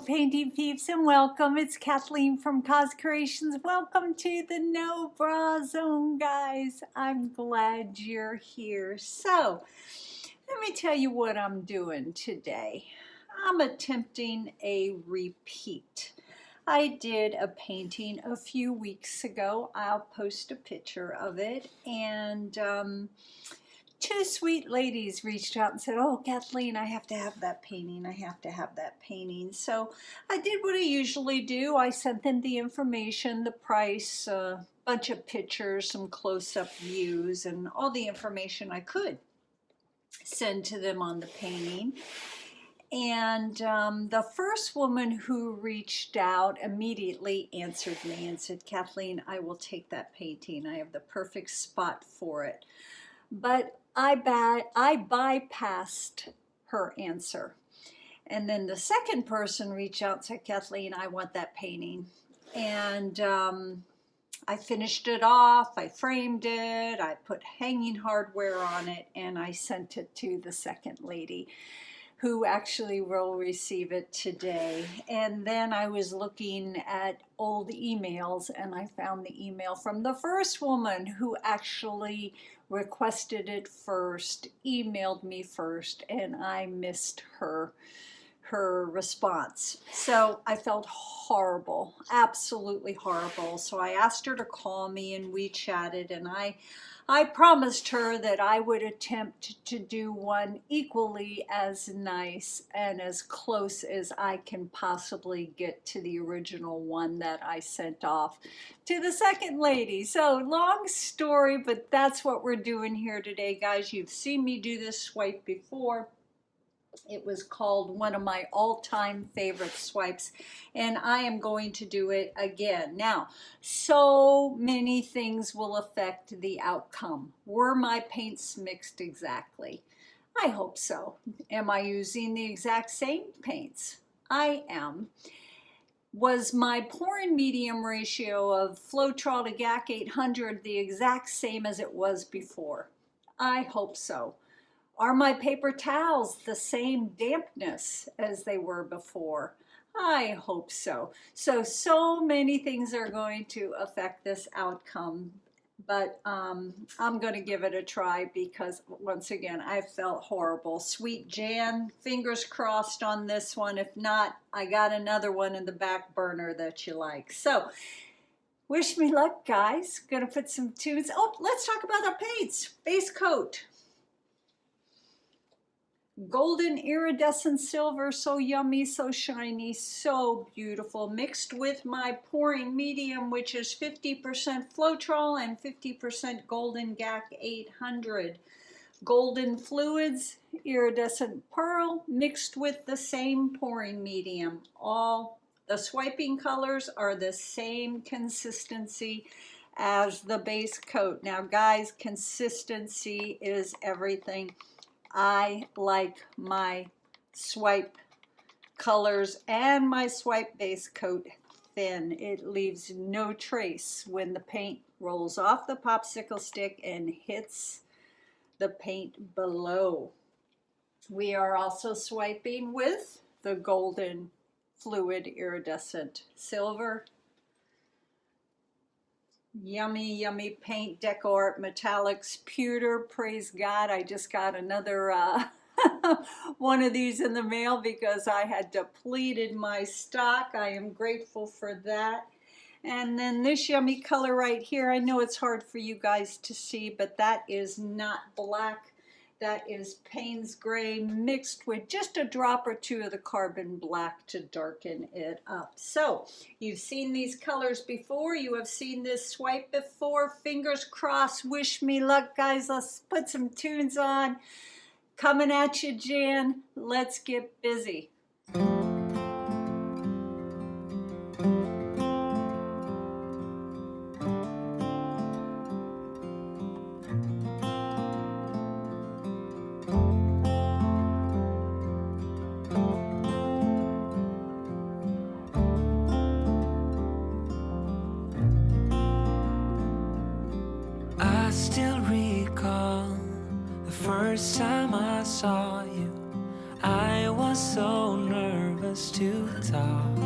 painting peeps, and welcome. It's Kathleen from COZ Creations. Welcome to the No Bra Zone, guys. I'm glad you're here. So, let me tell you what I'm doing today. I'm attempting a repeat. I did a painting a few weeks ago. I'll post a picture of it, and two sweet ladies reached out and said, "Oh, Kathleen, I have to have that painting. I have to have that painting." So I did what I usually do. I sent them the information, the price, a bunch of pictures, some close-up views, and all the information I could send to them on the painting. And the first woman who reached out immediately answered me and said, "Kathleen, I will take that painting. I have the perfect spot for it." But I bypassed her answer. And then the second person reached out and said, "Kathleen, I want that painting." And I finished it off, I framed it, I put hanging hardware on it, and I sent it to the second lady, who actually will receive it today. And then I was looking at old emails, and I found the email from the first woman who actually requested it first, emailed me first, and I missed her response. So I felt horrible, absolutely horrible. So I asked her to call me, and we chatted, and I promised her that I would attempt to do one equally as nice and as close as I can possibly get to the original one that I sent off to the second lady. So long story, but that's what we're doing here today, guys. You've seen me do this swipe before. It was called one of my all-time favorite swipes, and I am going to do it again. Now, so many things will affect the outcome. Were my paints mixed exactly? I hope so. Am I using the exact same paints? I am. Was my pouring medium ratio of Floetrol to GAC 800 the exact same as it was before? I hope so. Are my paper towels the same dampness as they were before? I hope so. So many things are going to affect this outcome, but I'm going to give it a try because, once again, I felt horrible. Sweet Jan, fingers crossed on this one. If not, I got another one in the back burner that you like. So, wish me luck, guys. Going to put some tunes. Oh, let's talk about our paints. Base coat. Golden iridescent silver, so yummy, so shiny, so beautiful, mixed with my pouring medium, which is 50% Floetrol and 50% golden GAC 800. Golden fluids, iridescent pearl, mixed with the same pouring medium. All the swiping colors are the same consistency as the base coat. Now, guys, consistency is everything. I like my swipe colors and my swipe base coat thin. It leaves no trace when the paint rolls off the popsicle stick and hits the paint below. We are also swiping with the golden fluid iridescent silver. Yummy, yummy paint, DecoArt Metallics Pewter. Praise God, I just got another one of these in the mail because I had depleted my stock. I am grateful for that. And then this yummy color right here, I know it's hard for you guys to see, but that is not black. That is Paynes Gray mixed with just a drop or two of the carbon black to darken it up. So you've seen these colors before. You have seen this swipe before. Fingers crossed. Wish me luck, guys. Let's put some tunes on. Coming at you, Jan. Let's get busy. Still recall the first time I saw you. I was so nervous chance to talk.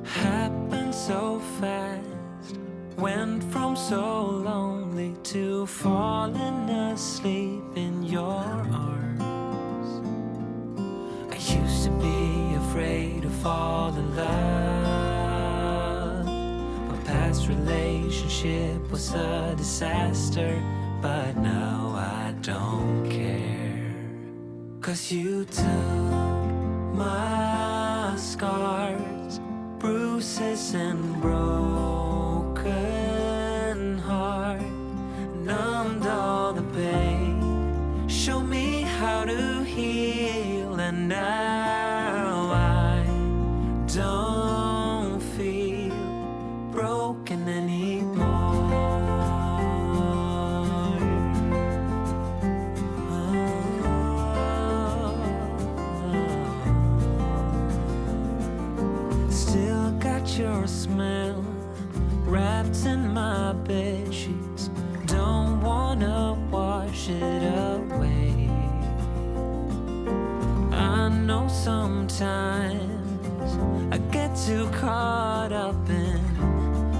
Happened so fast, went from so lonely to falling asleep in your arms. I used to be afraid to fall in love. My past relationship was a disaster, but now I don't care. 'Cause you took my scars, bruises and broken heart, numbed all the pain, show me how to heal, and now I don't feel broken anymore. Still got your smell wrapped in my bed sheets, don't wanna wash it away. I know sometimes I get too caught up in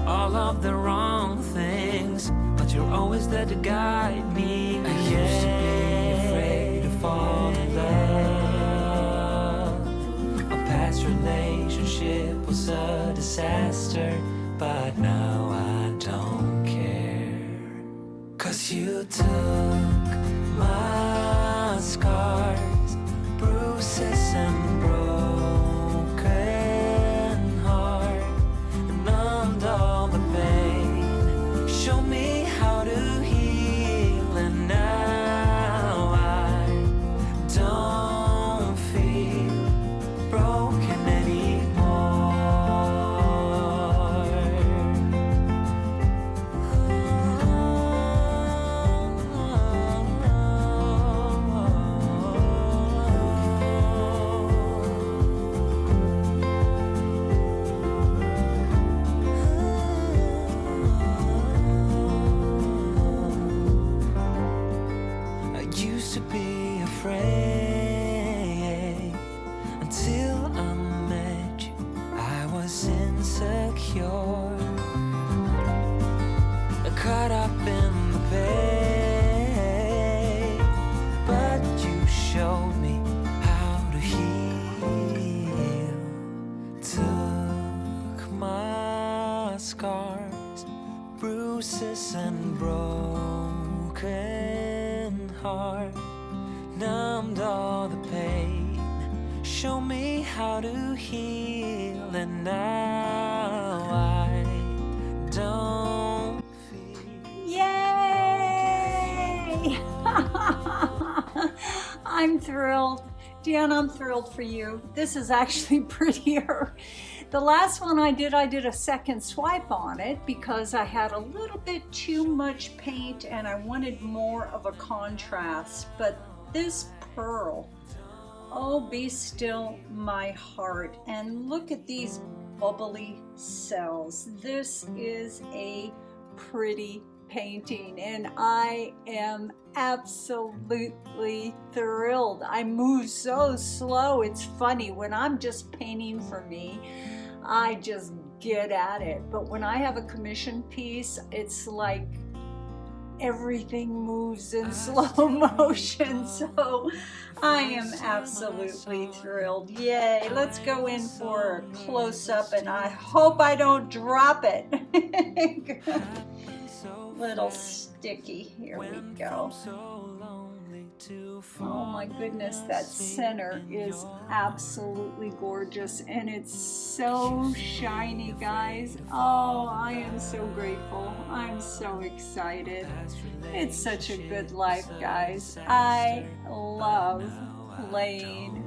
all of the wrong things, but you're always there to guide me. I used to be afraid to fall in love. A past relationship was a disaster, but now I don't care. 'Cause you took my scars, bruises and broken heart, numbed all the pain, show me how to heal, and now I don't feel broken anymore. I used to be afraid until I met you. I was insecure, caught up in the pain, but you showed me how to heal. Took my scars, bruises and broken heart, numbed all the pain, show me how to heal, and now I don't feel. Yay! I'm thrilled. Dan, I'm thrilled for you. This is actually prettier. The last one I did a second swipe on it because I had a little bit too much paint and I wanted more of a contrast. But this pearl, oh, be still my heart. And look at these bubbly cells. This is a pretty painting and I am absolutely thrilled. I move so slow. It's funny when I'm just painting for me, I just get at it. But when I have a commission piece, it's like everything moves in slow motion. So I am absolutely thrilled. Yay. Let's go in for a close-up and I hope I don't drop it. Little sticky. Here we go. Oh my goodness, that center is absolutely gorgeous and it's so shiny, guys. Oh, I am so grateful. I'm so excited. It's such a good life, guys. I love playing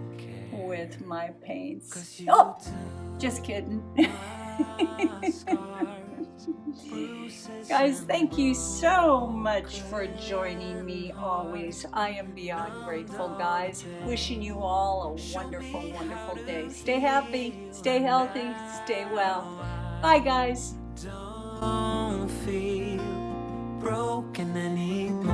with my paints. Oh, just kidding. Guys, thank you so much for joining me always. I am beyond grateful, guys. Wishing you all a wonderful, wonderful day. Stay happy, stay healthy, stay well. Bye, guys. Don't feel broken anymore.